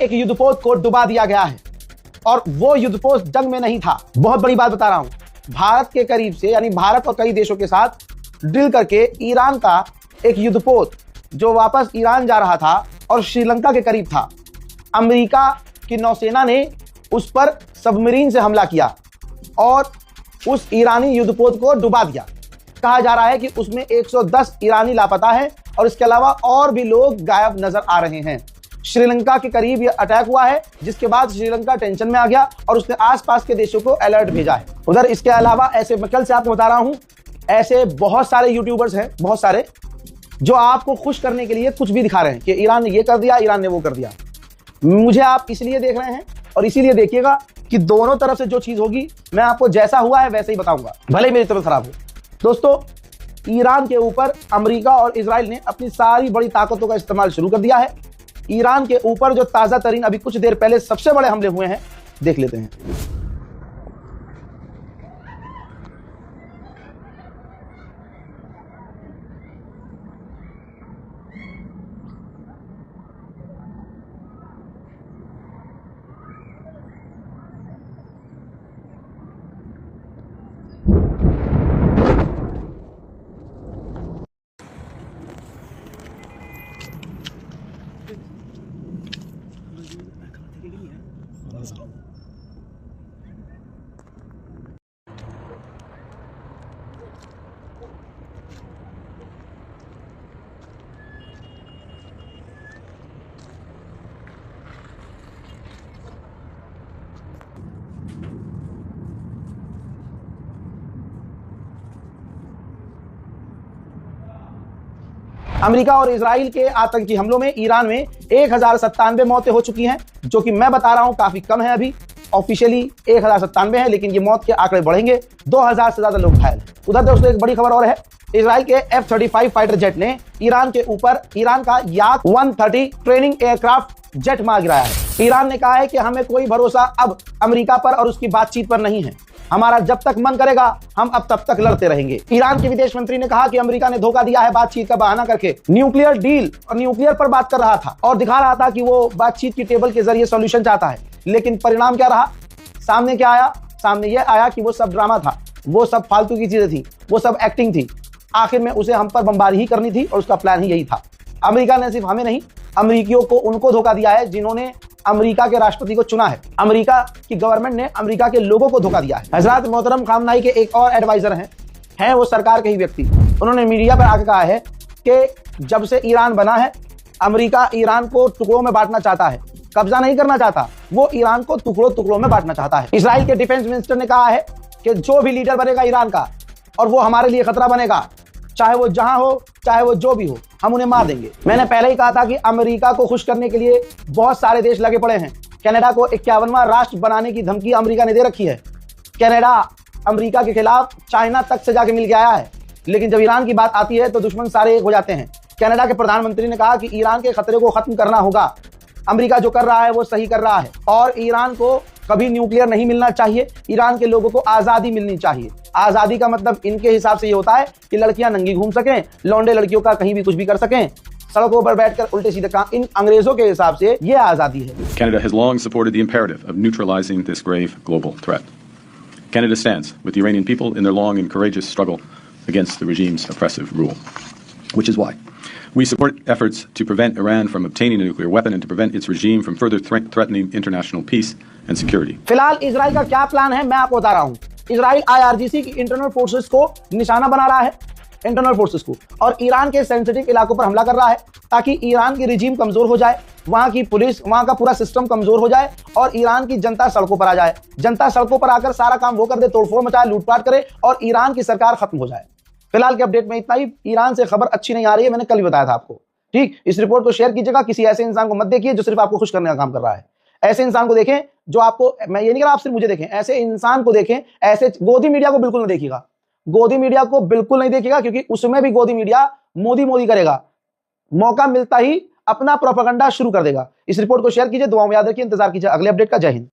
एक युद्धपोत को डुबा दिया गया है और वो युद्धपोत जंग में नहीं था। बहुत बड़ी बात बता रहा हूं, भारत के करीब से यानी भारत और कई देशों के साथ ड्रिल करके ईरान का एक युद्धपोत जो वापस ईरान जा रहा था और श्रीलंका के करीब था, अमेरिका की नौसेना ने उस पर सबमरीन से हमला किया और उस ईरानी युद्धपोत को डुबा दिया। कहा जा रहा है कि उसमें 110 ईरानी लापता हैं और इसके अलावा और भी लोग गायब नजर आ रहे हैं। श्रीलंका के करीब यह अटैक हुआ है, जिसके बाद श्रीलंका टेंशन में आ गया और उसने आसपास के देशों को अलर्ट भेजा है। उधर इसके अलावा ऐसे, मैं कल से आपको बता रहा हूं, ऐसे बहुत सारे यूट्यूबर्स हैं, बहुत सारे, जो आपको खुश करने के लिए कुछ भी दिखा रहे हैं कि ईरान ने ये कर दिया, ईरान ने वो कर दिया। मुझे आप इसलिए देख रहे हैं और इसीलिए देखिएगा कि दोनों तरफ से जो चीज होगी मैं आपको जैसा हुआ है वैसे ही बताऊंगा, भले ही मेरी तबीयत खराब हो। दोस्तों, ईरान के ऊपर अमेरिका और इजराइल ने अपनी सारी बड़ी ताकतों का इस्तेमाल शुरू कर दिया है। ईरान के ऊपर जो ताजा तरीन अभी कुछ देर पहले सबसे बड़े हमले हुए हैं, देख लेते हैं। अमेरिका और इजराइल के आतंकी हमलों में ईरान में 1097 मौतें हो चुकी हैं, जो कि मैं बता रहा हूं काफी कम है। अभी ऑफिशियली 1097 है, लेकिन ये मौत के आंकड़े बढ़ेंगे। 2000 से ज्यादा लोग घायल हैं। उधर दोस्तों एक बड़ी खबर और है, इजराइल के F-35 फाइटर जेट ने ईरान के ऊपर ईरान का याक 130 ट्रेनिंग एयरक्राफ्ट जेट मार गिराया है। ईरान ने कहा है कि हमें कोई भरोसा अब अमेरिका पर और उसकी बातचीत पर नहीं है। हमारा जब तक मन करेगा हम अब तब तक लड़ते रहेंगे। ईरान के विदेश मंत्री ने कहा कि अमेरिका ने धोखा दिया है, बातचीत का बहाना करके न्यूक्लियर डील और न्यूक्लियर पर बात कर रहा था और दिखा रहा था कि वो बातचीत की टेबल के जरिए सॉल्यूशन चाहता है। लेकिन परिणाम क्या रहा? सामने क्या आया? सामने ये आया कि वो सब ड्रामा था, वो सब फालतू की चीजें थी, वो सब एक्टिंग थी। आखिर में उसे हम पर बमबारी ही करनी थी और उसका प्लान ही यही था। अमेरिका ने सिर्फ हमें नहीं, अमेरिकियों को उनको धोखा दिया है जिन्होंने अमेरिका के राष्ट्रपति को चुना है। अमेरिका की गवर्नमेंट ने अमेरिका के लोगों को धोखा दिया है। हजरत मोहतरम खामनाई के एक और एडवाइजर हैं वो सरकार के ही व्यक्ति। उन्होंने मीडिया पर आकर कहा है कि जब से ईरान बना है, अमेरिका ईरान को टुकड़ों में बांटना चाहता है, कब्जा नहीं करना चाहता, वो ईरान को टुकड़ों टुकड़ों में बांटना चाहता है। इजराइल के डिफेंस मिनिस्टर ने कहा है कि जो भी लीडर बनेगा ईरान का और वो हमारे लिए खतरा बनेगा, चाहे वो जहां हो, चाहे वो जो भी हो, हम उन्हें मार देंगे। मैंने पहले ही कहा था कि अमेरिका को खुश करने के लिए बहुत सारे देश लगे पड़े हैं। कनाडा को 51वां राष्ट्र बनाने की धमकी अमेरिका ने दे रखी है। कनाडा अमेरिका के खिलाफ चाइना तक से जाके मिल के आया है, लेकिन जब ईरान की बात आती है तो दुश्मन सारे एक हो जाते हैं। कनाडा के प्रधानमंत्री ने कहा कि ईरान के खतरे को खत्म करना होगा। अमेरिका जो कर रहा है वो सही कर रहा है और ईरान को कभी न्यूक्लियर नहीं मिलना चाहिए। ईरान के लोगों को आजादी मिलनी चाहिए। आजादी का मतलब इनके हिसाब से ये होता है कि लड़कियां नंगी घूम सकें, लौंडे लड़कियों का कहीं भी कुछ भी कर सकें, सड़कों पर बैठकर उल्टे सीधे काम। इन अंग्रेजों के हिसाब से ये आजादी है। Canada has long supported the imperative of neutralizing this grave global threat. Canada stands with the Iranian people in their long and courageous struggle against the regime's oppressive rule, which is why we support efforts to prevent Iran from obtaining a nuclear weapon and to prevent its regime from further threatening international peace and security. फिलहाल Israel का क्या plan है मैं आपको बता रहा हूं। Israel IRGC की इंटरनल फोर्सेस को निशाना बना रहा है, इंटरनल फोर्सेस को, और ईरान के सेंसिटिव इलाकों पर हमला कर रहा है ताकि ईरान की रिजीम कमजोर हो जाए, वहां की पुलिस, वहां का पूरा सिस्टम कमजोर हो जाए और ईरान की जनता सड़कों पर आ जाए। जनता सड़कों पर आकर सारा काम वो कर दे, तोड़फोड़ मचाए, लूटपाट करे और ईरान की सरकार खत्म हो जाए। फिलहाल के अपडेट में इतना ही। ईरान से खबर अच्छी नहीं आ रही है, मैंने कल भी बताया था आपको। ठीक, इस रिपोर्ट को शेयर कीजिएगा। किसी ऐसे इंसान को मत देखिए जो सिर्फ आपको खुश करने का काम कर रहा है। ऐसे इंसान को देखें जो आपको, मैं ये नहीं कह रहा आप सिर्फ मुझे देखें, ऐसे इंसान को देखें। ऐसे गोदी मीडिया को बिल्कुल नहीं देखिएगा, गोदी मीडिया को बिल्कुल नहीं देखिएगा, क्योंकि उसमें भी गोदी मीडिया मोदी करेगा। मौका मिलता ही अपना प्रोपेगेंडा शुरू कर देगा। इस रिपोर्ट को शेयर कीजिए, दुआओं में याद रखिए, इंतजार कीजिए अगले अपडेट का। जय हिंद।